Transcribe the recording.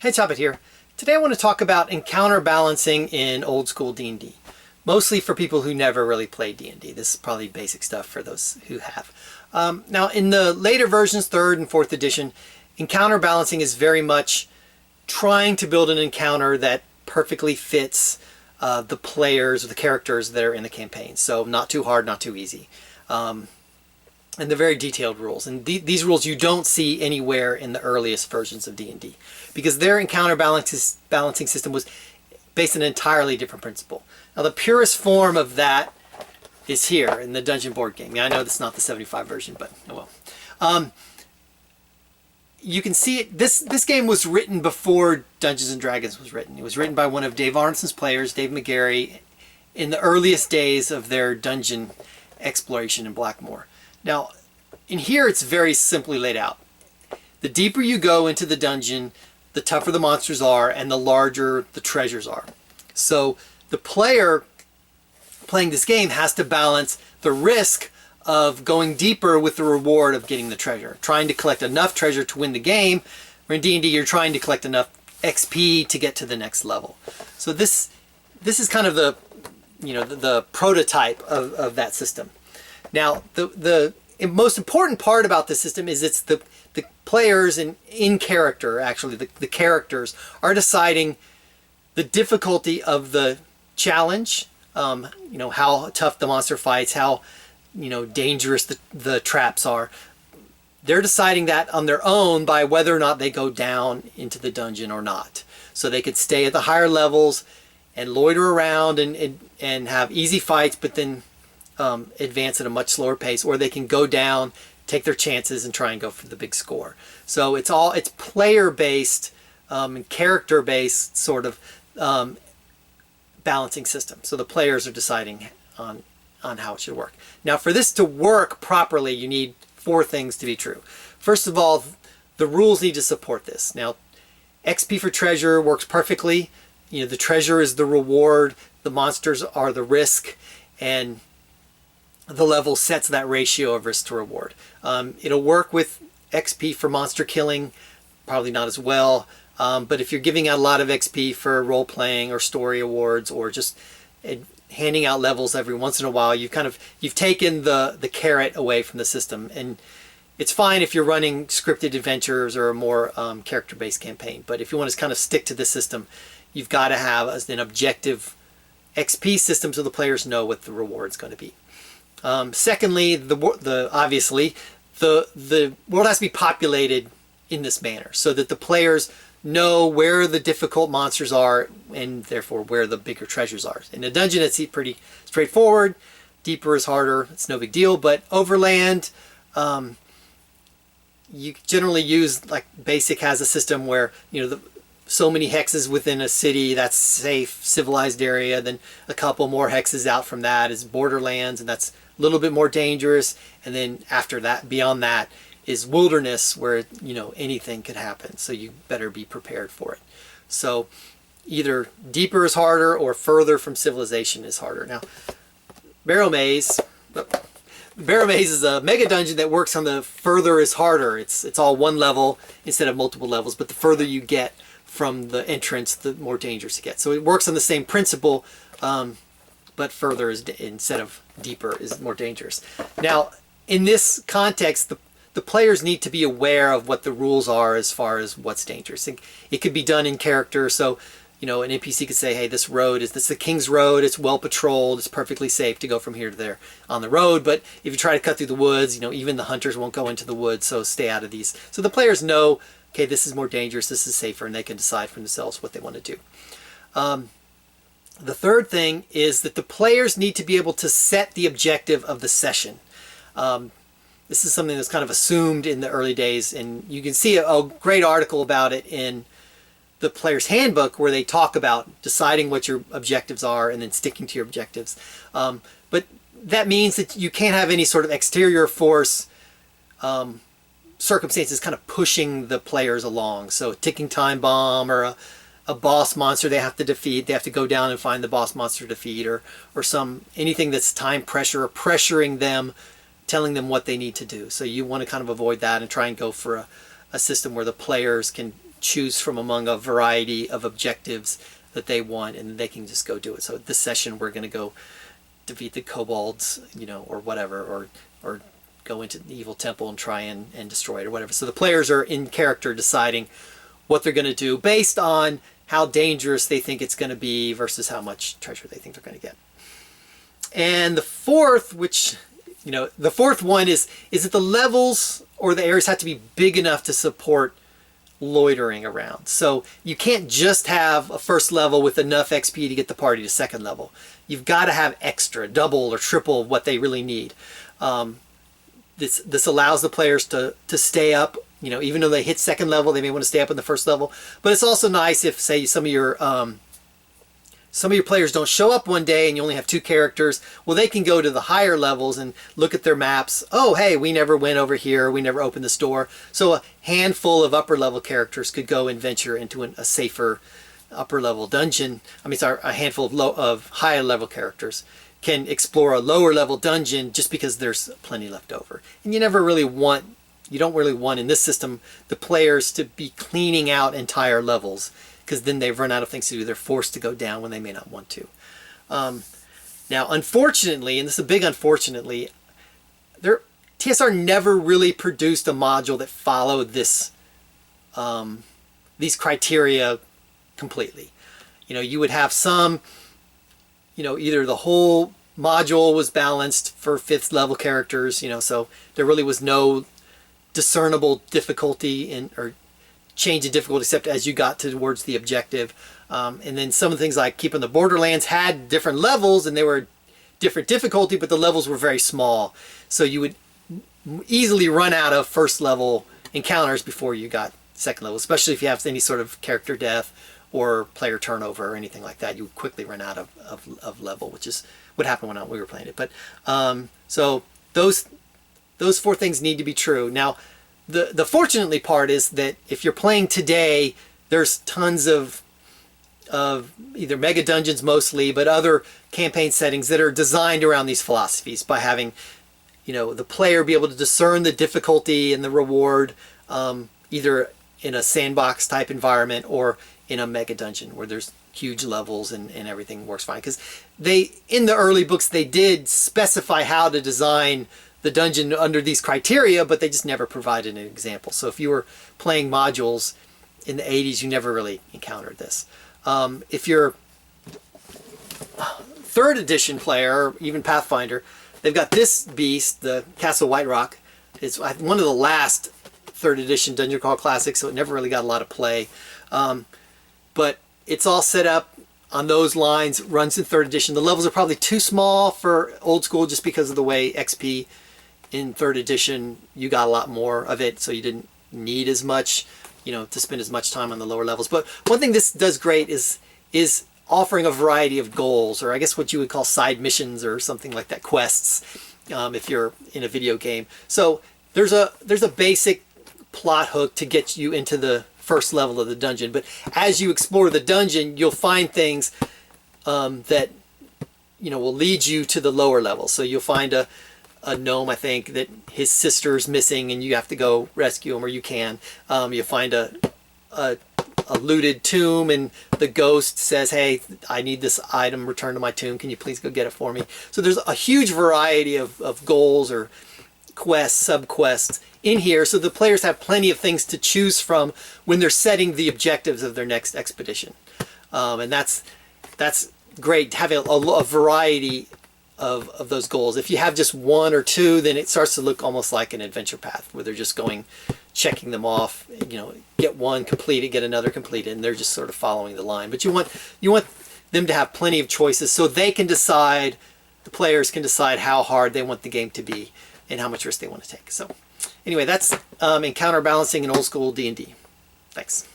Hey, Choppit here. Today I want to talk about encounter balancing in old school D&D. Mostly for people who never really played D&D. This is probably basic stuff for those who have. Now in the later versions, 3rd and 4th edition, encounter balancing is very much trying to build an encounter that perfectly fits the players or the characters that are in the campaign. So not too hard, not too easy. And they're very detailed rules. And these rules you don't see anywhere in the earliest versions of D&D because their encounter balancing system was based on an entirely different principle. Now the purest form of that is here in the Dungeon board game. Yeah, I know that's not the 75 version, but oh well. You can see it. This game was written before Dungeons and Dragons was written. It was written by one of Dave Arneson's players, Dave McGarry, in the earliest days of their dungeon exploration in Blackmoor. Now, in here it's very simply laid out. The deeper you go into the dungeon, the tougher the monsters are and the larger the treasures are. So the player playing this game has to balance the risk of going deeper with the reward of getting the treasure. Trying to collect enough treasure to win the game, where in D&D you're trying to collect enough XP to get to the next level. So this is kind of the prototype of that system. Now, the most important part about this system is it's the players in character, actually, the characters are deciding the difficulty of the challenge, how tough the monster fights, how dangerous the traps are. They're deciding that on their own by whether or not they go down into the dungeon or not. So they could stay at the higher levels and loiter around and have easy fights, but then advance at a much slower pace, or they can go down, take their chances, and try and go for the big score. So it's player-based and character-based sort of balancing system. So the players are deciding on how it should work. Now, for this to work properly, you need 4 things to be true. First of all, the rules need to support this. Now, XP for treasure works perfectly. The treasure is the reward, the monsters are the risk, and the level sets that ratio of risk to reward. It'll work with XP for monster killing, probably not as well, but if you're giving out a lot of XP for role-playing or story awards or just handing out levels every once in a while, you've taken the carrot away from the system. And it's fine if you're running scripted adventures or a more character-based campaign, but if you want to kind of stick to this system, you've got to have an objective XP system so the players know what the reward's going to be. Secondly, obviously, the world has to be populated in this manner so that the players know where the difficult monsters are and therefore where the bigger treasures are. In a dungeon, it's pretty straightforward. Deeper is harder. It's no big deal. But overland, you generally use, like Basic has a system where, so many hexes within a city, that's safe, civilized area. Then a couple more hexes out from that is borderlands, and that's a little bit more dangerous. And then after that, beyond that, is wilderness, where anything could happen. So you better be prepared for it. So either deeper is harder or further from civilization is harder. Now, Barrow Maze is a mega dungeon that works on the further is harder. It's all one level instead of multiple levels, but the further you get from the entrance, the more dangerous it gets. So it works on the same principle, but further is instead of deeper is more dangerous. Now, in this context, the players need to be aware of what the rules are as far as what's dangerous. It could be done in character. So, an NPC could say, hey, this is the King's Road. It's well patrolled. It's perfectly safe to go from here to there on the road. But if you try to cut through the woods, even the hunters won't go into the woods. So stay out of these. So the players know, okay, this is more dangerous, this is safer, and they can decide for themselves what they want to do. The third thing is that the players need to be able to set the objective of the session. This is something that's kind of assumed in the early days, and you can see a great article about it in the Player's Handbook, where they talk about deciding what your objectives are and then sticking to your objectives. But that means that you can't have any sort of exterior force circumstances kind of pushing the players along. So a ticking time bomb or a boss monster they have to defeat. They have to go down and find the boss monster to defeat, or anything that's time pressure or pressuring them, telling them what they need to do. So you want to kind of avoid that and try and go for a system where the players can choose from among a variety of objectives that they want, and they can just go do it. So this session we're going to go defeat the kobolds, or whatever, or go into the evil temple and try and destroy it or whatever. So the players are in character deciding what they're going to do based on how dangerous they think it's going to be versus how much treasure they think they're going to get. And the fourth, the fourth one is that the levels or the areas have to be big enough to support loitering around. So you can't just have a first level with enough XP to get the party to second level. You've got to have extra, double or triple what they really need. This allows the players to stay up. Even though they hit second level, they may want to stay up in the first level. But it's also nice if, say, some of your players don't show up one day and you only have 2 characters. Well, they can go to the higher levels and look at their maps. Oh, hey, we never went over here. We never opened this door. So a handful of upper level characters could go and venture into a safer upper level dungeon. A handful of higher level characters can explore a lower level dungeon just because there's plenty left over. And you don't really want in this system the players to be cleaning out entire levels, because then they've run out of things to do. They're forced to go down when they may not want to. Now, unfortunately, and this is a big unfortunately, TSR never really produced a module that followed these criteria completely. You would have some, either the whole module was balanced for 5th level characters, so there really was no discernible difficulty or change in difficulty except as you got towards the objective. And then some of the things like Keep on the Borderlands had different levels and they were different difficulty, but the levels were very small. So you would easily run out of first level encounters before you got second level, especially if you have any sort of character death or player turnover or anything like that. You would quickly run out of level, which is what happened when we were playing it. But so those 4 things need to be true. Now, the fortunately part is that if you're playing today, there's tons of either mega dungeons mostly, but other campaign settings that are designed around these philosophies by having, the player be able to discern the difficulty and the reward, either in a sandbox type environment or in a mega dungeon where there's huge levels and everything works fine. Because in the early books, they did specify how to design the dungeon under these criteria, but they just never provided an example. So if you were playing modules in the 80s, you never really encountered this. If you're 3rd edition player, or even Pathfinder, they've got this beast, the Castle White Rock. It's one of the last 3rd edition Dungeon Crawl Classics, so it never really got a lot of play. But it's all set up on those lines, runs in 3rd edition. The levels are probably too small for old school just because of the way XP in 3rd edition, you got a lot more of it, so you didn't need as much, to spend as much time on the lower levels. But one thing this does great is offering a variety of goals, or I guess what you would call side missions or something like that, quests, if you're in a video game. So there's a basic plot hook to get you into the first level of the dungeon, but as you explore the dungeon, you'll find things that will lead you to the lower level. So you'll find a gnome, I think, that his sister's missing and you have to go rescue him, or you can. You'll find a looted tomb and the ghost says, hey, I need this item returned to my tomb. Can you please go get it for me? So there's a huge variety of goals or quests, sub-quests in here, so the players have plenty of things to choose from when they're setting the objectives of their next expedition. And that's great, having a variety of those goals. If you have just 1 or 2, then it starts to look almost like an adventure path where they're just checking them off, get one completed, get another completed, and they're just sort of following the line. But you want them to have plenty of choices so they can decide, the players can decide how hard they want the game to be and how much risk they want to take. So anyway, that's encounter balancing in old school D&D. Thanks.